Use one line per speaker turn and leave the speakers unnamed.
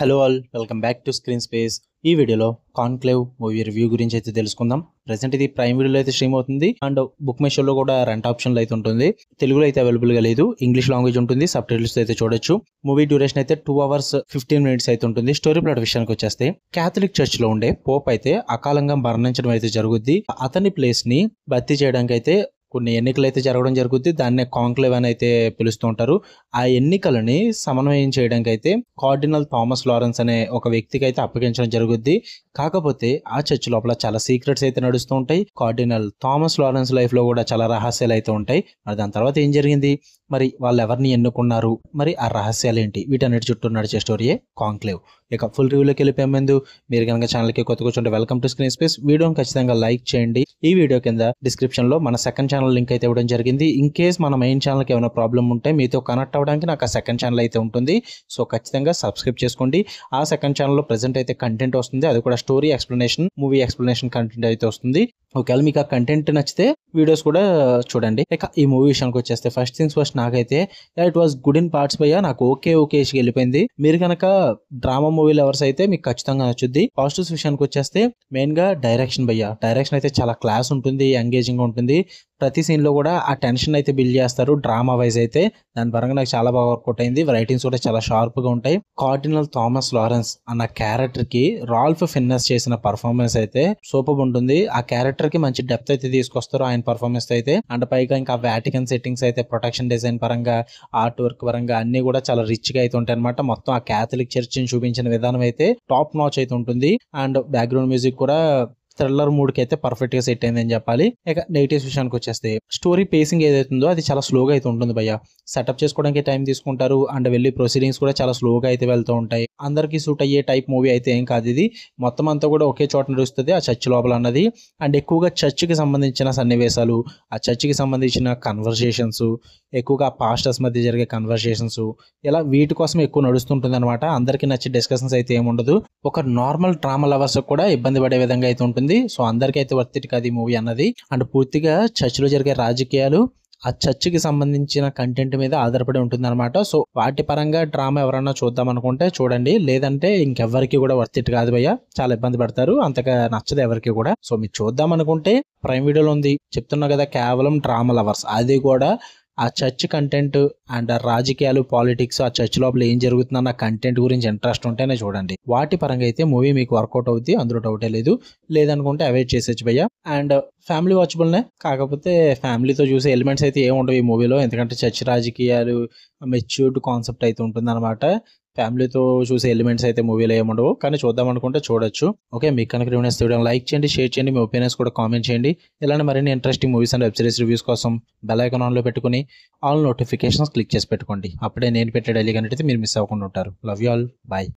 Hello all, welcome back to screen space. ఈ వీడియోలో conclave movie review గురించి అయితే తెలుసుకుందాం. ప్రెసెంట్ ఇది ప్రైమ్ వీడియోలో అయితే స్ట్రీమ్ అవుతుంది అండ్ బుక్ మై షోలో కూడా రెంట్ ఆప్షన్లో అయితే ఉంటుంది. తెలుగులో అయితే అవైలబుల్గా లేదు, ఇంగ్లీష్ లాంగ్వేజ్ ఉంటుంది, సబ్ టైటిల్స్ అయితే చూడొచ్చు. మూవీ డ్యూరేషన్ అయితే 2 hours 15 minutes అయితే ఉంటుంది. స్టోరీ ప్లాట్ విషయానికి వచ్చేస్తే క్యాథలిక్ చర్చ్ లో ఉండే పోప్ అయితే అకాలంగా మరణించడం అయితే జరుగుద్ది. అతని ప్లేస్ ని భర్తీ చేయడానికి అయితే కొన్ని ఎన్నికలు అయితే జరగడం జరుగుద్ది. దాన్నే కాంక్లేవ్ అని అయితే పిలుస్తూ ఉంటారు. ఆ ఎన్నికలని సమన్వయం చేయడానికి అయితే కార్డినల్ థామస్ లారెన్స్ అనే ఒక వ్యక్తికి అయితే అప్పగించడం జరుగుద్ది. కాకపోతే ఆ చర్చ్ లోపల చాలా సీక్రెట్స్ అయితే నడుస్తూ ఉంటాయి. కార్డినల్ థామస్ లారెన్స్ లైఫ్ లో కూడా చాలా రహస్యాలు అయితే ఉంటాయి. మరి దాని తర్వాత ఏం జరిగింది, మరి వాళ్ళు ఎవరిని ఎన్నుకున్నారు, మరి ఆ రహస్యాలు ఏంటి, వీటన్నిటి చుట్టూ నడిచే స్టోరీయే కాంక్లేవ్. ఇక ఫుల్ రివ్యూలోకి వెళ్ళిపోయే ముందు మీరు కనుక ఛానల్కి కొత్త కూర్చుంటే వెల్కమ్ టు స్క్రీన్ స్పేస్. వీడియోని ఖచ్చితంగా లైక్ చేయండి. ఈ వీడియో కింద డిస్క్రిప్షన్ లో మన సెకండ్ ఛానల్ లింక్ అయితే ఇవ్వడం జరిగింది. ఇన్ కేస్ మన మెయిన్ ఛానల్కి ఏమైనా ప్రాబ్లం ఉంటే మీతో కనెక్ట్ అవ్వడానికి నాకు ఆ సెకండ్ ఛానల్ అయితే ఉంటుంది. సో ఖచ్చితంగా సబ్స్క్రైబ్ చేసుకోండి. ఆ సెకండ్ ఛానల్లో ప్రెసెంట్ అయితే కంటెంట్ వస్తుంది, అది కూడా story explanation, movie explanation content అయితే వస్తుంది. ఒకవేళ మీకు ఆ కంటెంట్ నచ్చితే వీడియోస్ కూడా చూడండి. ఇక ఈ మూవీ విషయానికి వచ్చేస్తే ఫస్ట్ థింగ్స్ ఫస్ట్, నాకైతే it was good in parts భయ్యా. నాకు ఓకేష్కి వెళ్ళిపోయింది. మీరు కనుక డ్రామా మూవీ లవర్స్ అయితే మీకు ఖచ్చితంగా నచ్చుద్ది. పాజిటివ్స్ విషయానికి వచ్చేస్తే మెయిన్ గా డైరెక్షన్ భయ్యా. డైరెక్షన్ అయితే చాలా క్లాస్ ఉంటుంది, ఎంగేజింగ్ ఉంటుంది. ప్రతి సీన్ లో కూడా ఆ టెన్షన్ అయితే బిల్డ్ చేస్తారు డ్రామా వైజ్ అయితే. దాని పరంగా నాకు చాలా బాగా వర్కౌట్ అయింది. రైటింగ్స్ కూడా చాలా షార్ప్ గా ఉంటాయి. కార్డినల్ థామస్ లారెన్స్ అన్న క్యారెక్టర్ కి రాల్ఫ్ ఫిన్నెస్ చేసిన పర్ఫార్మెన్స్ అయితే సూపర్ ఉంటుంది. ఆ క్యారెక్టర్ కి మంచి డెప్త్ అయితే తీసుకొస్తారు ఆయన పర్ఫార్మెన్స్ అయితే. అండ్ పైగా ఇంకా వాటికన్ సెట్టింగ్స్ అయితే ప్రొటెక్షన్ డిజైన్ పరంగా, ఆర్ట్ వర్క్ పరంగా అన్ని కూడా చాలా రిచ్ గా అయితే ఉంటాయి అనమాట. మొత్తం ఆ క్యాథలిక్ చర్చ్ ని చూపించిన విధానం అయితే టాప్ నాచ్ అయితే ఉంటుంది. అండ్ బ్యాక్గ్రౌండ్ మ్యూజిక్ కూడా థ్రిల్లర్ మూడ్ కి అయితే పర్ఫెక్ట్ గా సెట్ అయిందని చెప్పాలి. ఇక నెగిటివ్స్ విషయానికి వచ్చేస్తే స్టోరీ పేసింగ్ ఏదైతుందో అది చాలా స్లోగా అయితే ఉంటుంది భయ్య. సెటప్ చేసుకోవడానికి టైం తీసుకుంటారు అండ్ వెళ్ళి ప్రొసీడింగ్స్ కూడా చాలా స్లోగా అయితే వెళ్తూ ఉంటాయి. అందరికి సూట్ అయ్యే టైప్ మూవీ అయితే ఏం కాదు ఇది. మొత్తం అంతా కూడా ఒకే చోట నడుస్తుంది ఆ చర్చ్ లోపల అన్నది. అండ్ ఎక్కువగా చర్చ్ కి సంబంధించిన సన్నివేశాలు, ఆ చర్చ్ కి సంబంధించిన కన్వర్సేషన్స్, ఎక్కువగా పాస్టర్స్ మధ్య జరిగే కన్వర్సేషన్స్, ఇలా వీటి కోసం ఎక్కువ నడుస్తుంటుంది అనమాట. అందరికి నచ్చే డిస్కషన్స్ అయితే ఏముండదు. ఒక నార్మల్ డ్రామా లవర్స్ కూడా ఇబ్బంది పడే విధంగా అయితే ఉంటుంది. సో అందరికీ అయితే వర్త్ ఇట్ కాదు ఈ మూవీ అన్నది. అండ్ పూర్తిగా చర్చ్ లో జరిగే రాజకీయాలు ఆ చర్చికి సంబంధించిన కంటెంట్ మీద ఆధారపడి ఉంటుంది అనమాట. సో వాటి పరంగా డ్రామా ఎవరన్నా చూద్దాం అనుకుంటే చూడండి, లేదంటే ఇంకెవ్వరికి కూడా వర్త్ ఇట్ కాదు భయ్య. చాలా ఇబ్బంది పడతారు, అంతగా నచ్చదు ఎవరికి కూడా. సో మీరు చూద్దాం అనుకుంటే ప్రైమ్ వీడియోలో ఉంది, చెప్తున్నా కదా, కేవలం డ్రామా లవర్స్. అది కూడా ఆ చర్చ్ కంటెంట్ అండ్ ఆ రాజకీయాలు, పాలిటిక్స్, ఆ చర్చ్ లోపల ఏం జరుగుతుందన్న కంటెంట్ గురించి ఇంట్రెస్ట్ ఉంటేనే చూడండి. వాటి పరంగా అయితే మూవీ మీకు వర్కౌట్ అవుద్ది, అందులో డౌటే లేదు. లేదనుకుంటే అవాయిడ్ చేసేచ్చు భయ్య. అండ్ ఫ్యామిలీ వాచబుల్నే, కాకపోతే ఫ్యామిలీతో చూసే ఎలిమెంట్స్ అయితే ఏమి ఉండవు ఈ మూవీలో. ఎందుకంటే చర్చ్ రాజకీయాలు మెచ్యూర్డ్ కాన్సెప్ట్ అయితే ఉంటుంది అనమాట. ఫ్యామిలీతో చూసే ఎలిమెంట్స్ అయితే మూవీలో ఏముండవు, కానీ చూద్దాం అనుకుంటే చూడొచ్చు. ఓకే, మీకు కనుక వీడియో లైక్ చేయండి, షేర్ చేయండి, మీ ఒపీనియన్స్ కూడా కామెంట్ చేయండి. ఇలాంటి మరిన్ని interesting movies and web series reviews కోసం బెల్ ఐకాన్ ఆన్లో పెట్టుకుని ఆల్ నోటిఫికేషన్స్ క్లిక్ చేసి పెట్టుకోండి. అప్పుడే నేను పెట్టే డైలీ కనెక్ట్ అయితే మీరు మిస్ అవ్వకుండా ఉంటారు. Love you all, bye.